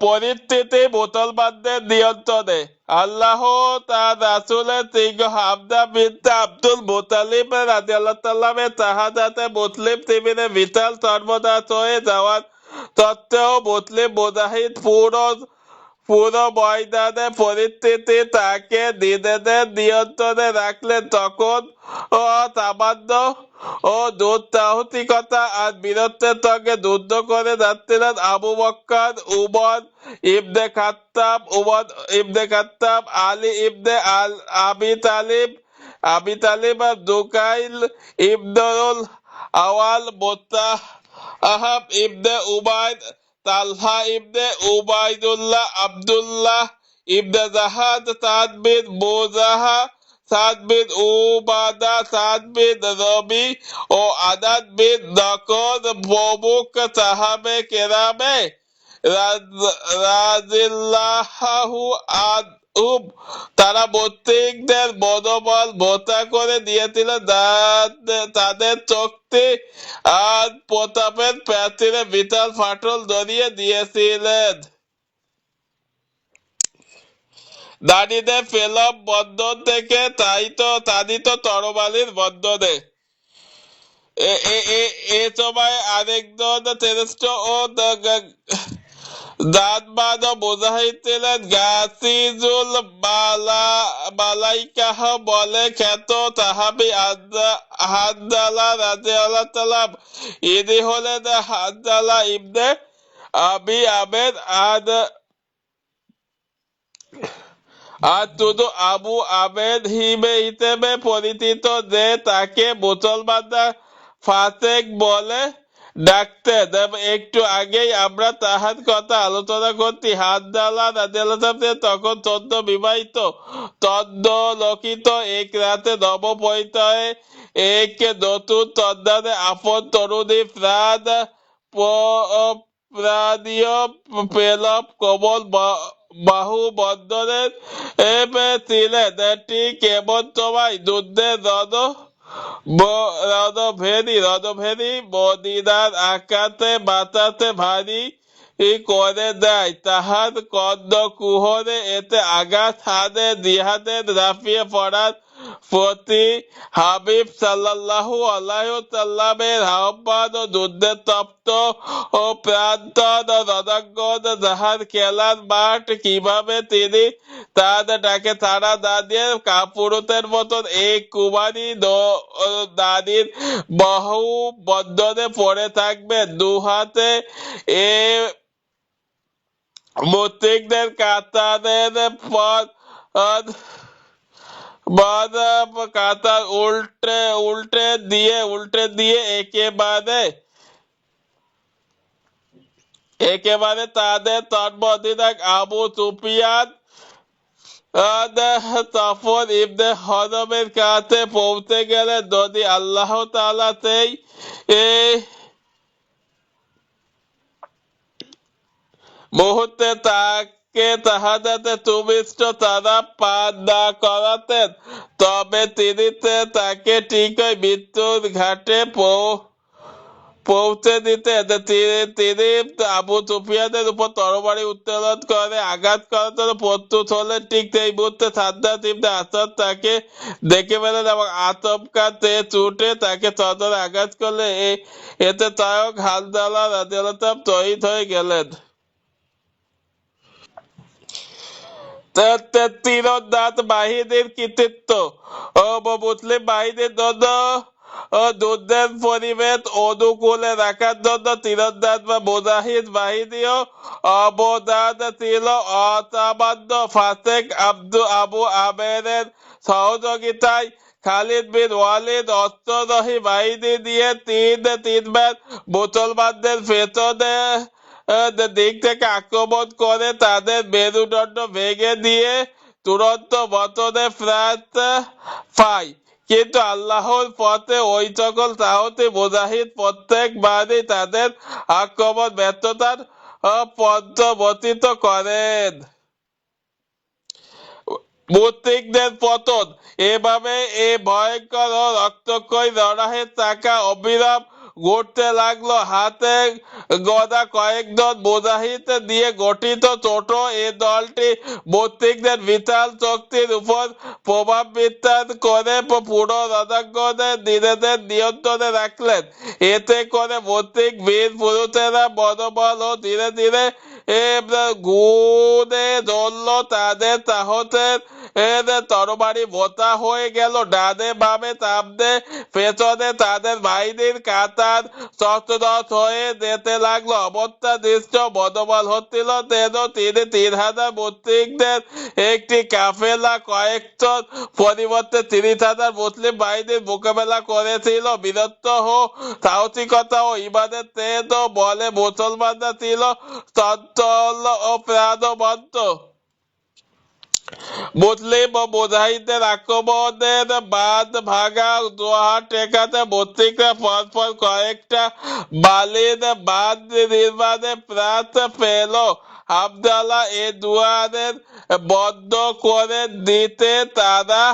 পরিস্থিতি মুসলমানদের নিয়ন্ত্রণে। আল্লাহ তার রাসূলের সিংহ হামজা বিনতে আব্দুল মুত্তালিব রাদিয়াল্লাহু তাআলা শাহাদাতে মুসলিম শিবিরে বিশাল সর্বনাশ হয়ে যাওয়ার সত্ত্বেও মুসলিম মুজাহিদ পুরো ময়দানে পরিস্থিতি তাকে নিজেদের নিয়ন্ত্রণে রাখলেন। তখন সামান্য ও দুঃসাহসিকতা আর বীরত্বের সঙ্গে যুদ্ধ করে যাচ্ছিলেন আবু বকর, উমর ইবনে খাত্তাব, আলী ইবনে আবি তালিব আর দুকাইল ইবনুল আওয়াল, মুস্তাহাব ইবনে উমাইর, তালহা ইবনে উবাইদুল্লাহ, আব্দুল্লাহ ইবনে জাহাদ, সাদ বিন মুজাহা, সাদ বিন উবাদা, সাদ বিন রবি ও আনাদ বিন নকর প্রমুখ সাহাবে কেরামে রাদিয়াল্লাহু আনহুম তারা মুশরিকদের মনোবল ভোঁতা করে দিয়েছিলেন, তাদের শক্তি আর প্রতাপের প্রাচীরে বিশাল ফাটল ধরিয়ে দিয়েছিলেন। নারীদের ফেলব বন্ধন থেকে তাড়িত তরবারির বন্ধনে। এ সময় আরেকজন শ্রেষ্ঠ ও জানবান মুজাহিদ ছিলেন গাসিজুল মালাইকাহ বলে খ্যাত সাহাবী হানজালা রাদিয়াল্লাহু তাআলা। ইনি হলেন হানজালা ইবনে আবি আমের আর শুধু আবু আমের হিসেবে পরিচিত যে তাকে মুসলমানরা ফাসেক বলে ডাকতেন। একটু আগেই আমরা তাহার কথা আলোচনা করছি। হানজালা রাদিয়াল্লাহু তাআলা তখন সদ্য বিবাহিত, তদ্দলকিত এক রাতে নবপরিচয়ে এক নতুন সন্ধানে আপন তরুণী প্রাণীয় পেলব কোমল বাহু বন্ধনের ছিলেন। ঠিক এমন সময় যুদ্ধের রণভেরী মদিনার আকাশে বাতাসে ভারী করে দেয় তাহার কর্ণ কুহরে। এতে আঘাত হানে জিহাদে ঝাঁপিয়ে পড়ার প্রতি হাবিব সাল্লাল্লাহু আলাইহি ওয়াসাল্লামের আহ্বান ও যুদ্ধের তপ্ত ও প্রান্তর রণাঙ্গন যাহার খেলার মাঠ, কিভাবে তিনি তার ডাকে সাড়া না দিয়ে কাপুরুষের মতন এই কুমারী নারীর বাহু বন্ধনে পড়ে থাকবেন। দুহাতে এ মুশরিকদের কাতারের পর কাতার উল্টে দিয়ে একেবারে তাদের তন্মধ্যে আবু সুফিয়ান সফর ইবনে হরবের কাছে পৌঁছে গেলেন। যদি আল্লাহ তাআলা সেই মুহূর্তে তাকে শাহাদাতে সুমিষ্ট তারা পান না করাতেন, তবে তিনি তাকে ঠিকই মৃত্যুর ঘাটে পৌঁছে দিতেন। তিনি আবু সুফিয়ানের উপর তরবারি উত্তোলন করে আঘাত করার জন্য প্রস্তুত হলেন। ঠিক সেই মুহূর্তে সাদ্দাত ইবনে আসাদ তাকে দেখে ফেলেন এবং আচমকাতে ছুটে তাকে সদরে আঘাত করলে এতে সহায়ক হানজালা রাদিয়াল্লাহু তাআলা শহীদ হয়ে গেলেন। তীরন্দাজ বাহিনীর কৃতিত্ব। মুসলিম বাহিনীর জন্য যুদ্ধের পরিবেশ অনুকূলে রাখার জন্য তীরন্দাজ বা মুজাহিদ বাহিনীও অবদান ছিল অসামান্য। ফাসেক আবু আমেরের সহযোগিতায় খালিদ বিন ওয়ালিদ অশ্বারোহী বাহিনী দিয়ে তিনবার মুসলমানদের পেছনে দিক থেকে আক্রমণ করে তাদের মেরুদণ্ড ভেঙে দিয়ে তুরন্ত পতনে প্রাণ পায়। কিন্তু আল্লাহর পথে ওই সকল সাহসী মুজাহিদ প্রত্যেকবারই তাদের আক্রমণ ব্যর্থতার পর্যবসিত করেন। মুশরিকদের পতন। এভাবে এই ভয়ঙ্কর ও রক্তক্ষয়ী লড়াইয়ের চাকা অবিরাম ঘুরতে লাগলো। হাতে গদা কয়েকজন মুজাহিদ দিয়ে গঠিত ছোট এ দলটি মুশরিকদের বিশাল শক্তির উপর প্রভাব বিস্তার করে পুরো রণাঙ্গনে নিজেদের নিয়ন্ত্রণে রাখলেন। এতে করে মুশরিক বীর পুরুষেরা মনোবল ও ধীরে ধীরে গুণে ধরল। তাদের সাহসের তরবারি ভোতা হয়ে গেল। ডানে বামে সামনে পেছনে তাদের বাহিনীর কাতার তছনছ হয়ে যেতে লাগলো। অবস্থা দৃশ্য মনোবল হচ্ছিল যেন তিনি 3,000 মুশরিকদের একটি কাফেলা কয়েকজন পরিবর্তে 30,000 মুসলিম বাহিনীর মোকাবেলা করেছিল। বীরত্ব ও সাহসিকতা ও ইমানের তেজ বলে মুসলমানরা ছিল চঞ্চল ও প্রাণবন্ত। মুসলিম ও মুজাহিদদের আক্রমণের বাঁধ ভাঙা জোয়ার ঠেকাতে মুশরিকরা পরপর কয়েকটা বালির বাঁধ নির্মাণে প্রাণ পেল। হামজালা এ দুয়ারের বন্ধ করে দিতে তারা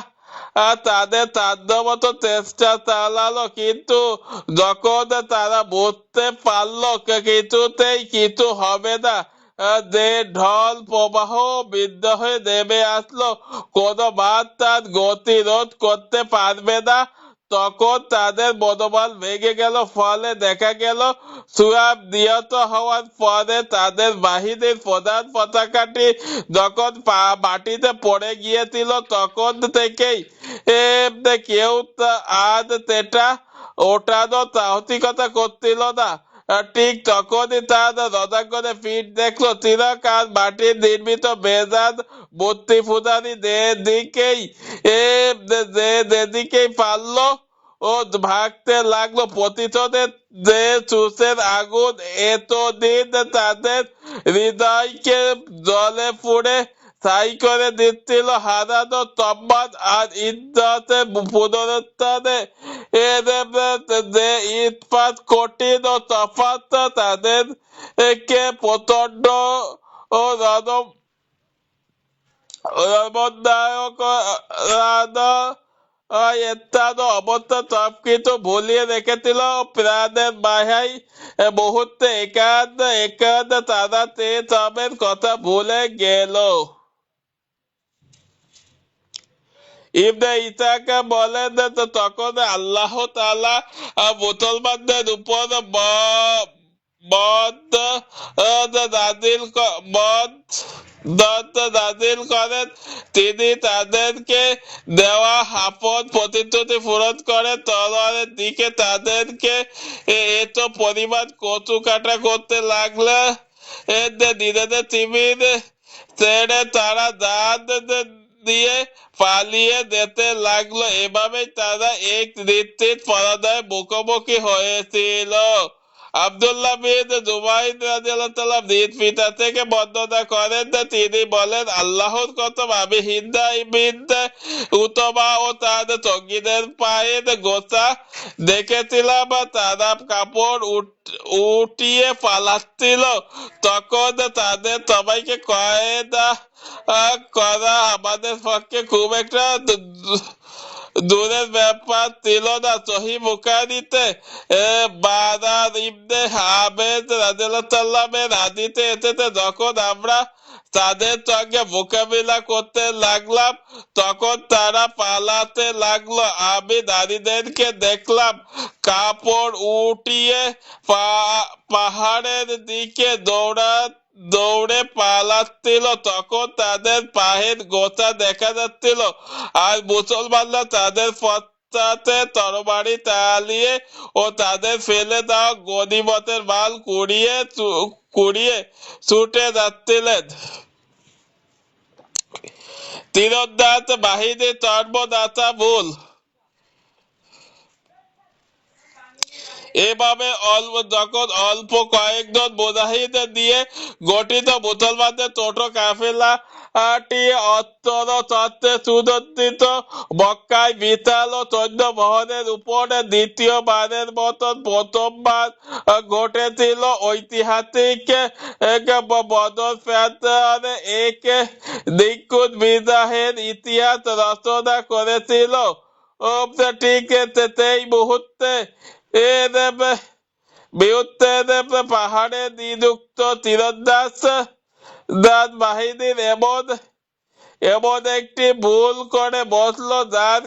তাদের সাধ্যমতো চেষ্টা চালালো, কিন্তু যখন তারা বুঝতে পারলো কিছুতেই কিছু হবে না, যে ঢল প্রবাহ বৃদ্ধ হয়ে নেমে আসলো, কোনো বাঁধ তার গতি রোধ করতে পারবে না, তখন তাদের মনোবল ভেঙে গেল। ফলে দেখা গেল সুয়াব নিহত হওয়ার পরে তাদের বাহিনীর প্রধান পতাকাটি যখন মাটিতে পড়ে গিয়েছিল, তখন থেকেই কেউ আর সেটা ওঠানোর সাহসিকতা করছিল না। ঠিক তখনই তার রণাঙ্গনে পিঠ দেখলো তিলক আর মাটির নির্মিত বেজান মূর্তি ফুদানি যেদিকেই পারলো ও ভাগতে লাগলো। প্রতিশোধের যে চুষের আগুন এতদিন তাদের হৃদয়কে জলে পুড়ে ছাই করে দিচ্ছিল, হারানো সম্মান আর ইজ্জতের পুনরুত্থানে যে ইস্পাত কঠিন ও তফাৎ তাদের কে প্রচন্ড ও রমণদায়ক ইত্যাদি অবস্থা সবকিছু ভুলিয়ে রেখেছিল। প্রাণের মায়াই মুহূর্তে একান্ত তারা সবের কথা ভুলে গেল। ইবনে ইসহাক বলেন, তখন আল্লাহ তাআলা মুসলমানদের উপর নাযিল করেন। তিনি তাদেরকে দেওয়া আপন প্রতিশ্রুতি পূরণ করে তলোয়ারের দিকে তাদেরকে এত পরিমাণ কচু কাটা করতে লাগলে নিজেদের শিবির ছেড়ে তারা জান দিয়ে পালিয়ে যেতে লাগলো। এভাবেই তারা এক নিশ্চিত পরাজয়ের মুখোমুখি হয়েছিল। আব্দুল্লাহ বিন জুবাইর রাদিয়াল্লাহু তাআলা নিজ পিতা থেকে বর্ণনা করেন যে তিনি বলেন, আল্লাহর কসম, আমি হিন্দা বিন উতবা ও তার সঙ্গীদের পায়ের গোছা দেখেছিলাম, তারা কাপড় উঠিয়ে পালাচ্ছিল। তখন তাদের সবাইকে কয়েদা করা আমাদের পক্ষে খুব একটা দূরের ব্যাপার ছিল না। সহিহ বুখারীতে বারার ইবনে আযিব রাদিয়াল্লাহু তাআলা হাদীসে এসেছে, যখন আমরা তাদের সঙ্গে মোকাবিলা করতে লাগলাম তখন তারা পালাতে লাগলো। আমি নারীদেরকে দেখলাম কাপড় উঠিয়ে পাহাড়ের দিকে দৌড়ে পালাচ্ছিল। তখন তাদের পায়ের গোছা দেখা যাচ্ছিল, আর মুসলমানরা তাদের পশ্চাতে তরবারি চালিয়ে ও তাদের ফেলে দেওয়া গনিমতের মাল কুড়িয়ে ছুটে যাচ্ছিলেন। তীরন্দাজ বাহিনীর সর্বনাশা মূল। এভাবে যখন অল্প কয়েকজন মুজাহিদ দিয়ে গঠিত মুসলমানদের ছোট কাফেলাটি অস্ত্র শস্ত্রে সুসজ্জিত মক্কায় বিশাল ও সৈন্য বহরের উপরে দ্বিতীয়বারের মতন প্রথমবার ঘটেছিল। ঐতিহাসিক বদর প্রান্তরে এক নিখুঁত বিজয়ের ইতিহাস রচনা করেছিল। ঠিক সেই মুহূর্তে বিরুদ্ধে পাহাড়ে নিযুক্ত তীরন্দাজ বাহিনীর এমন এমন একটি ভুল করে বসলো যার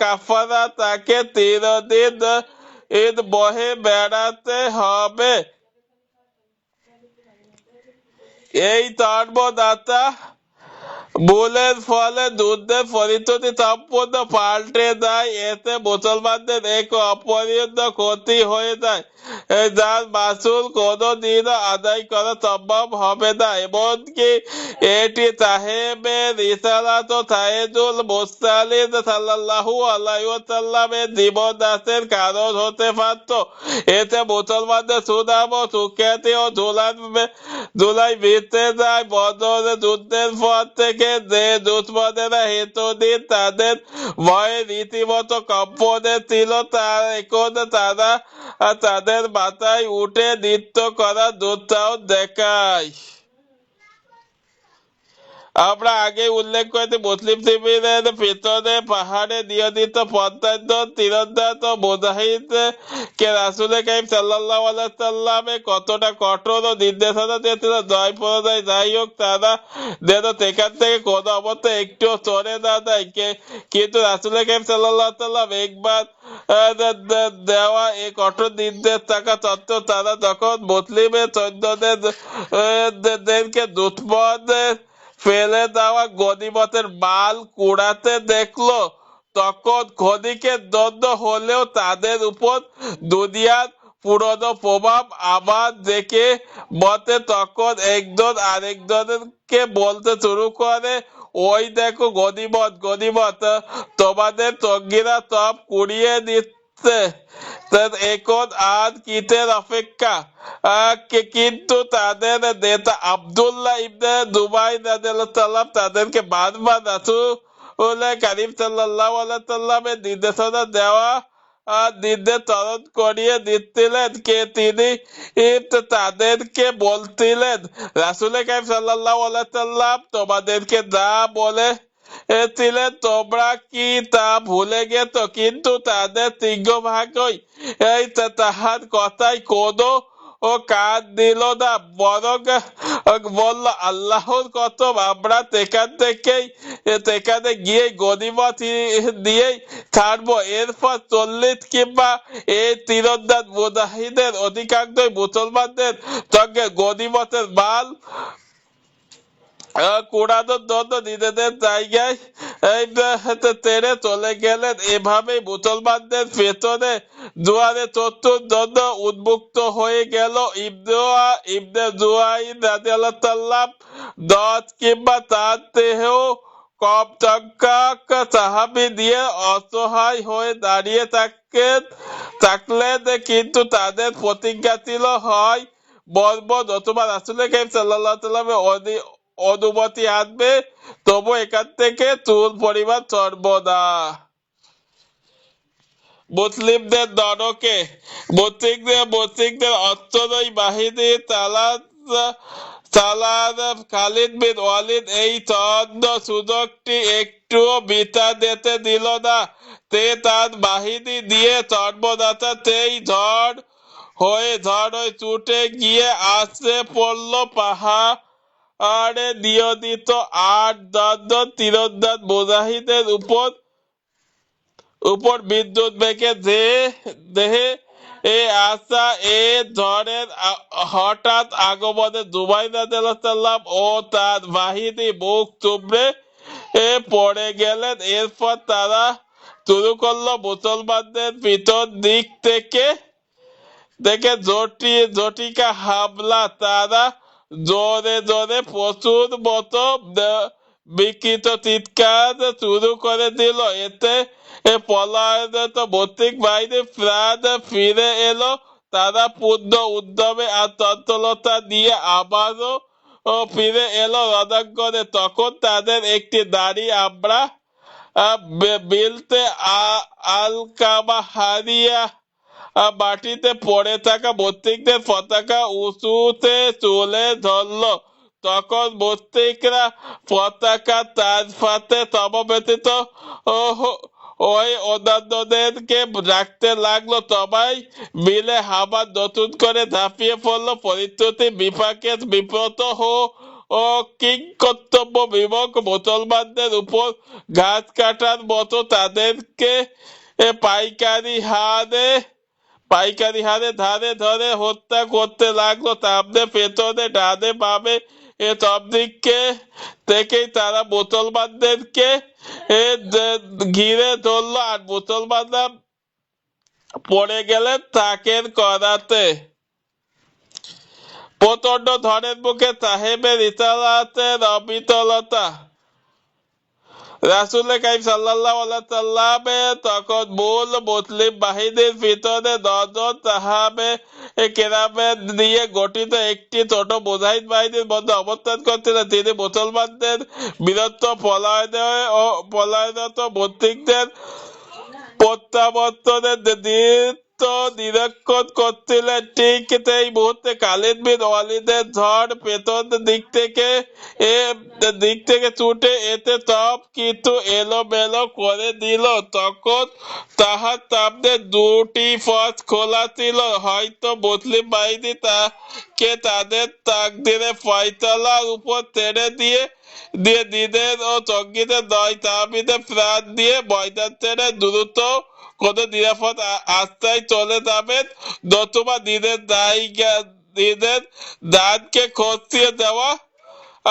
কাফারা তাকে 3 দিন বহে বেড়াতে হবে। এই ধর্মদাতা ভুলের ফলে যুদ্ধের পরিস্থিতি সম্পূর্ণ পাল্টে যায়। এতে মুসলমানদের এক অপরিহার্য ক্ষতি হয়ে যায় যার মাসুল কোনোদিনও আদায় করা সম্ভব হবে না। এমনকি এটি সাহেবের রিসালাত ও সাহেদুল মুরসালিন সাল্লাল্লাহু আলাইহি ওয়াসাল্লামের জীবনাশের কারণ হতে পারত। এতে মুসলমানদের সুনাম ও সুখ্যাতি ও ধুলাই মিটে যায়। বদর যুদ্ধের পর থেকে যে দুশ্মনেরা এতদিন তাদের ভয়ে রীতিমতো কম্পনে ছিল, এখন তারা তাদের মাথায় উঠে নৃত্য করার দুঃসাহস দেখায়। আমরা আগে উল্লেখ করেছি মুসলিম শিবিরের পেছনে পাহাড়ে নিয়োজিত 50 জন তীরন্দাজ ও মুজাহিদ কে রাসূল কারীম সাল্লাল্লাহু আলাইহি সাল্লামে কতটা কঠোর ও নির্দেশনা দিয়েছিল জয় পরাজয় যাই হোক, তারা যেন সেখান থেকে কোনো অবস্থায় একটু সরে না যায়। কিন্তু রাসূল কারীম সাল্লাল্লাহু আলাইহি সাল্লাম একবার দেওয়া এই কঠোর নির্দেশ থাকা সত্ত্বেও তারা যখন মুসলিমের সৈন্যদেরকে দুশ্মনের ফেলে দেওয়া গনিমতের মাল কুড়াতে দেখলো, তখন ক্ষণিকে দ্বন্দ্ব হলেও তাদের উপর দুনিয়ার পুরনো প্রভাব আবার দেখে মতে তখন একজন আরেকজনকে বলতে শুরু করে, ওই দেখো গনিমত গনিমত, তোমাদের সঙ্গীরা সব কুড়িয়ে নিচ্ছে, এখন আর কিসের অপেক্ষা। কিন্তু তাদের নেতা আব্দুল্লাহ ইবনে জুবাই রাদিয়াল্লাহু তাদেরকে বারবার রাসূল কারীম সাল্লাল্লাহু আলাইহি সাল্লামের নির্দেশনা দেওয়া নির্দেশ স্মরণ করিয়ে দিচ্ছিলেন। তিনি তাদেরকে বলছিলেন, রাসূল কারীম সাল্লাল্লাহু আলাইহি সাল্লাম তোমাদেরকে যা বলে ছিলেন তোমরা কি তা ভুলে গেছো? কিন্তু তাদের সিংহভাগই তাহার কথায় কোনো কাজ দিল না, বরং বলল, আল্লাহর কসম আমরা সেখানে গিয়ে গনিমত দিয়েই ছাড়বো। এরপর 40 কিংবা এই তীরন্দাজ মুজাহিদের অধিকাংশই মুসলমানদের সঙ্গে গনিমতের মাল কুড়ানোর জন্য নিজেদের জায়গায় তেড়ে চলে গেলেন। এভাবেই মুসলমানদের পেছনে জোয়ারে চতুর জন্য উন্মুক্ত হয়ে গেল। ইবনে জুবাইর রাদিয়াল্লাহু তাআলা 10 কিংবা তার চেয়েও কম সংখ্যক সাহাবী দিয়ে অসহায় হয়ে দাঁড়িয়ে থাকলেন, কিন্তু তাদের প্রতিজ্ঞা ছিল হয় বলবো অথবা রাসূল কারীম সাল্লাল্লাহু আলাইহি সাল্লামের অনুমতি আসবে, তবু এখান থেকে চুল পরিমাণ চড়ব না। মুসলিমদের নরকে মুশরিকদের অস্ত্রই বাহিনী খালিদ বিন ওয়ালিদ এই ছদ্ম সুযোগটি একটুও বৃথা যেতে দিল না। তার বাহিনী দিয়ে সর্বদাতাতেই ঝড় হয়ে ছুটে গিয়ে আছড়ে পড়ল পাহাড়ে নিয়োজিত 8-10 জন তীরন্দাজ মুজাহিদের উপর বিদ্যুৎ বেগে দেহে আসা এ ঝড়ের হঠাৎ আগমনে জুবাইর রাদিয়াল্লাহু ও তার বাহিনী মুখ থুবড়ে পড়ে গেলেন। এরপর তারা শুরু করলো মুসলমানদের ভিতর দিক থেকে জটিকা হামলা। তারা জোরে জোরে প্রচুর মতো বিকৃত চিৎকার শুরু করে দিল। এতে পলায়নত মুশরিক বাহিনী প্রাণ ফিরে এলো। তারা পূর্ণ উদ্যমে আর চঞ্চলতা নিয়ে আবারও ফিরে এলো রণাঙ্গনে। তখন তাদের একটি নারী আমরা বিলতে আলকামা হারিয়া মাটিতে পড়ে থাকা মুশরিকদের পতাকা উঁচুতে তুলে ধরল। তখন মুশরিকরা পতাকা তার ফাতে সমবেত ওই অন্যান্যদেরকে রাখতে লাগলো। সবাই মিলে আবার নতুন করে ঝাঁপিয়ে পড়লো পরিস্থিতি বিপাকে বিব্রত ও কিং কর্তব্য বিমুখ মুসলমানদের উপর ঘাস কাটার মতো তাদেরকে পাইকারি হারে ধারে ধরে হত্যা করতে লাগলো। সামনে পেছনে ডানে বামে সব দিকে থেকেই তারা মুসলমানদেরকে ঘিরে ধরলো, আর মুসলমানরা পড়ে গেলেন তাকের করাতে। প্রচন্ড ধনের মুখে সাহেবের রিসালাতের অবিচলতা। রাসূল কারীম সাল্লাল্লাহু আলাইহি সাল্লামে তখন মূল মুসলিম বাহিনীর ভিতরে 10 জন সাহাবে কেরামের নিয়ে গঠিত একটি ছোট মুজাহিদ বাহিনীর মধ্যে অবস্থান করছিলেন। তিনি মুসলমানদের বিরুদ্ধে পলায়নরত মুশরিকদের প্রত্যাবর্তনের নিরীক্ষণ করছিলেন। ঠিক সেই মুহূর্তে খালিদ বিন ওয়ালিদের ঝড় পেছন দিক থেকে ছুটে এসে সব কিছু এলোমেলো করে দিল। তখন তাহার সামনে দুটি পথ খোলা ছিল। হয়তো মুসলিম বাহিনী তাকে তাদের তাকদীরে ফয়সালার উপর ছেড়ে দিয়ে দিনের ও জঙ্গিদের 9 সাহাবীদের প্রাণ দিয়ে ময়দান ছেড়ে দ্রুত কোন নিরাপদ আশ্রয় চলে যাবেন, নতুবা দিনের দানকে খসিয়ে দেওয়া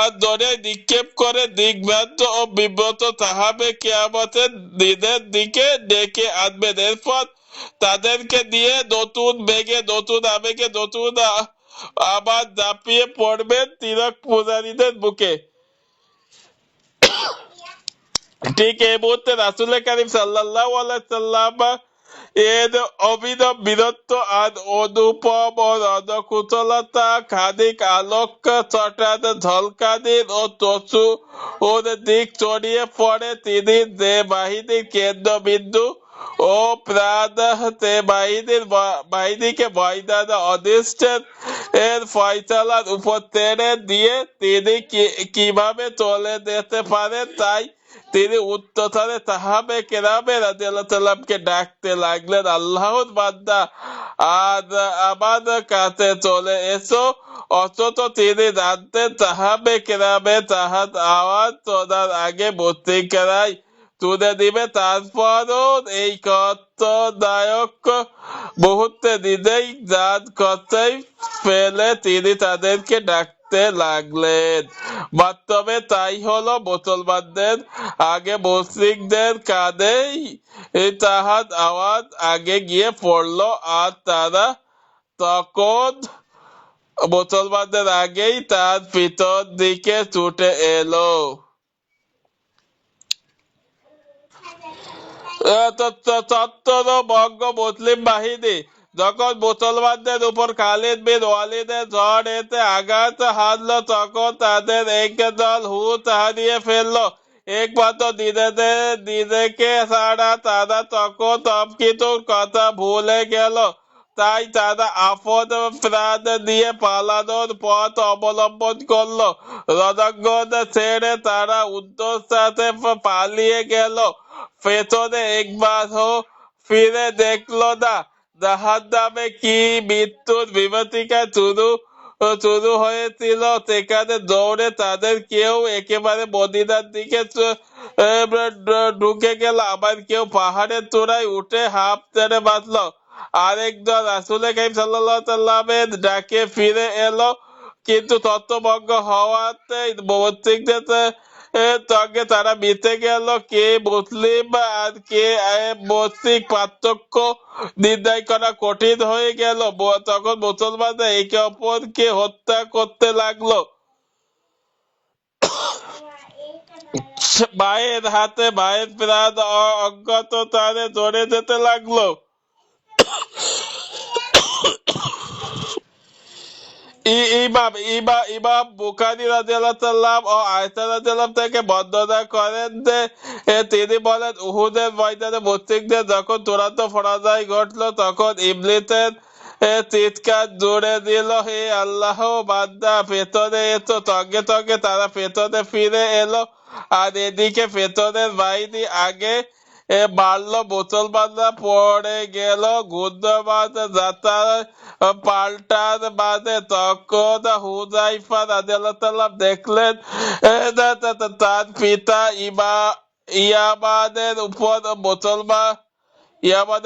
আর দরিয়ায় নিক্ষেপ করে দিগ্ভ্রান্ত ও বিব্রত সাহাবে কিয়ামতের দিনের দিকে ডেকে আনবেন। এরপর তাদেরকে নিয়ে নতুন বেগে, নতুন আবেগে, নতুন আবার ঝাঁপিয়ে পড়বেন তিলক পূজারীদের বুকে। ঠিক এই মুহূর্তে রাসূল কারীম সাল্লাল্লাহু আলাইহি সাল্লাম এর অভিনব বীরত্ব আর অনুপম রণকুশলতা খানিক আলোক ছটার ঝলকানির ও তসু ওর দিক ছড়িয়ে পড়ে। তিনি যে বাহিনীর কেন্দ্রবিন্দু ও প্রাণ, সে বাহিনীকে ময়দান অদৃষ্টের ফয়সালার উপর ছেড়ে দিয়ে তিনি কিভাবে চলে যেতে পারেন, তাই তিনি উচ্চস্বরে সাহাবে কেরামে রাদিয়াল্লাহু তাআলাকে ডাকতে লাগলেন, আল্লাহর বান্দা, আজ আমার কাছে চলে এসো। অথচ তিনি জানতেন সাহাবে কেরামে তাহার আওয়াজ শোনার আগে মুশরিকরাই তুলে দিবে। তারপরও এই কষ্টদায়ক মুহূর্তে নিজেই জান খসাই ফেলে তিনি তাদেরকে ডাকতে লাগলেন। বাস্তবে তাই হলো। মুসলমানদের আগে মুশরিকদের কাঁধেই তাহার আওয়াজ আগে গিয়ে পড়ল, আর তারা তখন মুসলমানদের আগেই তার পিছন দিকে ছুটে এলো। ছত্রভঙ্গ মুসলিম বাহিনী যখন মুসলমানদের উপর খালিদ বিন ওয়ালিদের ঝড় এসে আঘাত হানলো, তখন তাদের এক দল হুঁশ হারিয়ে ফেললো। একমাত্র নিজেকে ছাড়া তারা তখন সবকিছুর কথা ভুলে গেল। তাই তারা আপন প্রাণ নিয়ে পালানোর পথ অবলম্বন করলো। রণাঙ্গন ছেড়ে তারা উদ্দেশ্যে পালিয়ে গেল। পেছনে একবারও ফিরে দেখলো না। জাহান্নামে কি মৃত্যুর বিভীষিকা শুরু হয়েছিল, সেখানে দৌড়ে তাদের কেউ একেবারে মদিনার দিকে ঢুকে গেল, আবার কেউ পাহাড়ের চূড়ায় উঠে হাঁপ ছেড়ে বাঁচল। আরেকজন রাসূল কারীম সাল্লাল্লাহু আলাইহি সাল্লামের ডাকে ফিরে এলো, কিন্তু ছত্রভঙ্গ হওয়াতে মুশরিকদের সঙ্গে তারা মিশে গেল। কে মুসলিম আর কে মুশরিক পার্থক্য নির্ণয় করা কঠিন হয়ে গেল। তখন মুসলমানরা একে অপরকে হত্যা করতে লাগলো। ভাইয়ের হাতে ভাইয়ের প্রাণ অজ্ঞাতসারে ঝরে যেতে লাগলো। ইমাম বুখারী রাদিয়াল্লাহু তাআলা ও আয়েশা রাদিয়াল্লাহু থেকে বর্ণনা করেন যে তিনি বলেন, উহুদের ময়দানে মুশরিকদের যখন চূড়ান্ত পরাজয় ঘটলো, তখন ইবলীসের চিৎকার জুড়ে দিল, হে আল্লাহ বান্দা, পেছনে এসো। সঙ্গে সঙ্গে তারা পেছনে ফিরে এলো, আর এদিকে পেছনের বাহিনী আগে মারলো, মুসলমানরা পড়ে গেল ঘূর্ণমান যাত্রার পাল্টার মানে তখন হুযায়ফা রাদিয়াল্লাহু তাআলা দেখলেন তার পিতা ইয়ামানের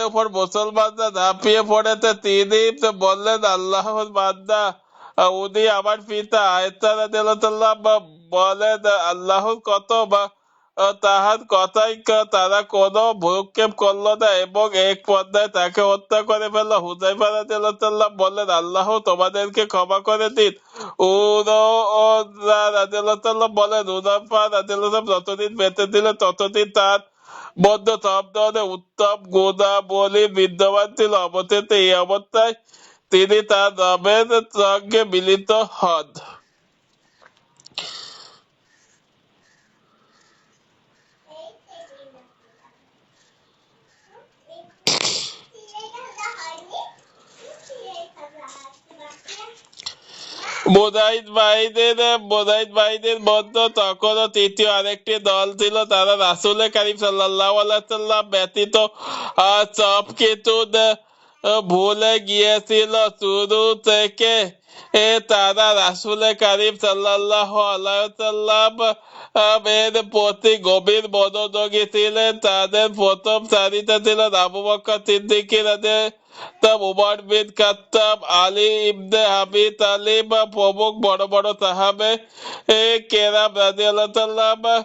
উপর মুসলমানরা ঝাঁপিয়ে পড়েছে। তিনি বললেন, আল্লাহর বান্দা, উনি আমার পিতা। আয়েশা রাদিয়াল্লাহু তাআলা বলেন, আল্লাহর কসম, তাহার কথাই তারা কোনো ভ্রুক্ষেপ করলো না এবং এক পর্যায়ে তাকে হত্যা করে ফেলল। হুযায়ফা রাদিয়াল্লাহু তাআলা বললেন, আল্লাহ তোমাদেরকে ক্ষমা করে দিন। রাদিয়াল্লাহু তাআলা বলেন, হুযায়ফা রাদিয়াল্লাহু তাআলা যতদিন বেঁচে ছিলেন ততদিন তার মধ্যে সব ধরনের উত্তম গুণাবলী বিদ্যমান ছিল। অবশেষে এই অবস্থায় তিনি তার রবের সঙ্গে মিলিত হন। মুজাহিদ বাহিনীর মধ্যে তখনও তৃতীয় আরেকটি দল ছিল। তারা রাসূল কারীম সাল্লাল্লাহু আলাইহি ওয়াসাল্লাম ব্যতীত সবকিছু ভুলে গিয়েছিল। শুরু থেকে তারা রাসূল কারীম সাল্লাল্লাহু আলাইহি ওয়াসাল্লাম এর প্রতি গভীর মনোযোগী ছিলেন। তাদের প্রথম সারিতে ছিলেন আবু বকর সিদ্দিক রাদিয়াল্লাহু, উমর বিন খাত্তাব, আলী ইবনে আবি তালিব প্রমুখ বড় বড় সাহাবে কেরাম রাদিয়াল্লাহু তাআলা।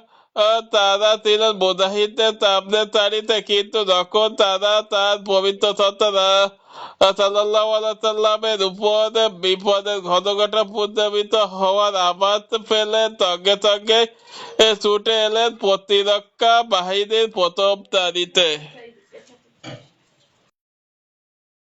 তারা ছিলেন মুজাহিদদের সামনের সারিতে। কিন্তু যখন তারা তার পবিত্র সত্তা সাল্লাল্লাহু আলাইহি সাল্লামের উপর বিপদের ঘটঘটা পুঞ্জীভূত হওয়ার আভাস পেলেন, সঙ্গে সঙ্গে ছুটে এলেন প্রতিরক্ষা বাহিনীর প্রথম সারিতে।